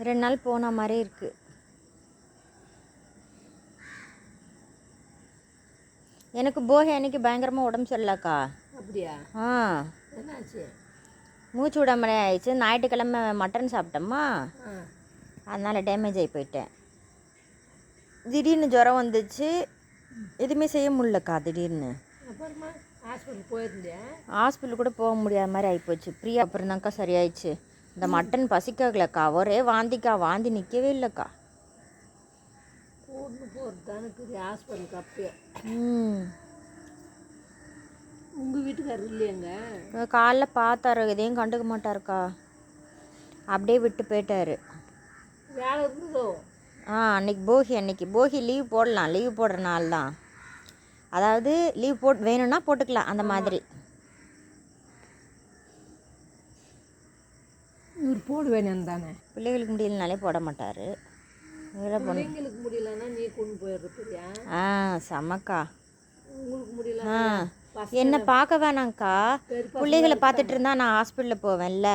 2 நாள் போன மாதிரி இருக்குது. எனக்கு போகி அன்னைக்கு பயங்கரமாக உடம்பு சரியில்லக்கா. அப்படியா? ஆ, என்னாச்சு? மூச்சு விட மாதிரி ஆயிடுச்சு. ஞாயிற்றுக்கிழமை மட்டன் சாப்பிட்டோமா, அதனால் டேமேஜ் ஆகி போயிட்டேன். திடீர்னு ஜுரம் வந்துச்சு, எதுவுமே செய்ய முடியலக்கா. திடீர்னு அப்புறமா ஹாஸ்பிட்டல் போயிருந்தியா? ஹாஸ்பிட்டல் கூட போக முடியாத மாதிரி ஆகிப்போச்சு. ஃப்ரீயாக அப்புறம் தான்க்கா சரியாயிடுச்சு. இந்த மட்டன் பசிக்கலக்கா, ஒரே வாந்திக்கா, வாந்தி நிற்கவே இல்லைக்கா. கூட்டு போகிறது தானே பெரிய ஹாஸ்பிட்டலுக்கு அப்பயே. உங்கள் வீட்டுக்காரர் இல்லையாங்க? காலைல பார்த்தாரு, எதையும் கண்டுக்க மாட்டாருக்கா, அப்படியே விட்டு போயிட்டாரு. வேலை இருந்ததோ? அன்னைக்கு போகி லீவ் போடலாம், லீவ் போடுற நாள் தான். அதாவது லீவ் வேணும்னா போட்டுக்கலாம் அந்த மாதிரி. இவர் போட வேணும் தானே. பிள்ளைகளுக்கு முடியலனாலே போட மாட்டார். பிள்ளைங்களுக்கு முடியலன்னா நீ கொண்டு போயிடுறியா? செம்மக்கா. உங்களுக்கு முடியல என்னை பார்க்க வேணாங்க்கா, பிள்ளைகளை பார்த்துட்டு இருந்தா நான் ஹாஸ்பிட்டலில் போவேன்ல,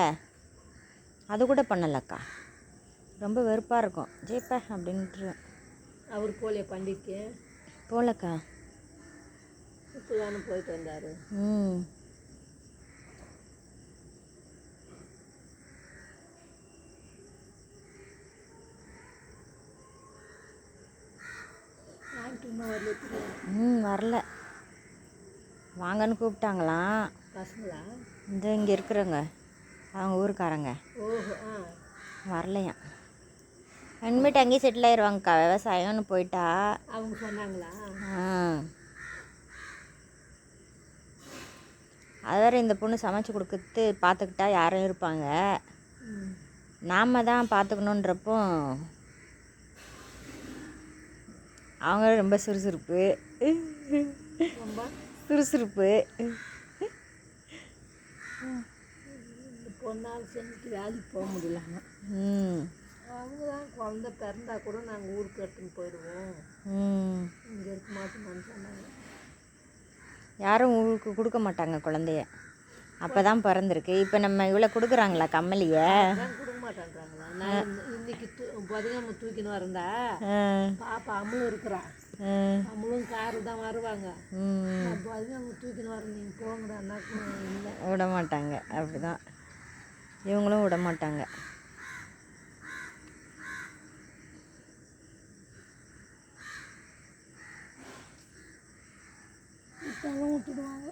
அது கூட பண்ணலக்கா. ரொம்ப வெறுப்பாக இருக்கும். ஜேப்பா அப்படின்ட்டுருவேன். அவர் போலையே பண்டிகைக்கு? போகலக்கா. இப்போ தானே போயிட்டு வந்தார். வரல. வாங்கன்னு கூப்பிட்டாங்களாம் பசங்களா? இங்கே இருக்கிறவங்க, அவங்க ஊருக்காரங்க. வரலையா? இனிமேட்டு அங்கேயே செட்டில் ஆயிடுவாங்கக்கா, விவசாயம்னு போயிட்டா. அவங்க சொன்னாங்களா? அது வேறு இந்த பொண்ணு சமைச்சு கொடுக்குறது பார்த்துக்கிட்டா யாரும் இருப்பாங்க, நாம் தான் பார்த்துக்கணுன்றப்போ அவங்க ரொம்ப சுறுசுறுப்பு. பொண்ணால் செஞ்சுட்டு வேலைக்கு போக முடியலன்னா அவங்க தான் குழந்த பிறந்தா கூட நாங்கள் ஊருக்கு எடுத்துன்னு போயிடுவோம், இங்கே இருக்க மாட்டோம்னு சொன்னாங்க. யாரும் ஊருக்கு கொடுக்க மாட்டாங்க குழந்தைய, அப்போ தான் பிறந்திருக்கு. இப்போ நம்ம இவ்வளோ கொடுக்குறாங்களா கம்மலியை? கொடுக்க மாட்டேன்றாங்களா? நான் இன்னைக்கு புதன்கிழமை தூக்கின்னு வரந்தா பாப்பா அம்மளும் இருக்கிறா, அம்மளும் காரு தான் வருவாங்க. புதன்கிழமை தூக்கின்னு வர நீங்கள் போங்கடான்னா இல்லை, விட மாட்டாங்க. அப்படி தான் இவங்களும் விட மாட்டாங்க. விட்டுடுவாங்க.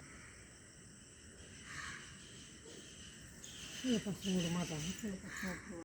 பசங்க விட மாட்டாங்க.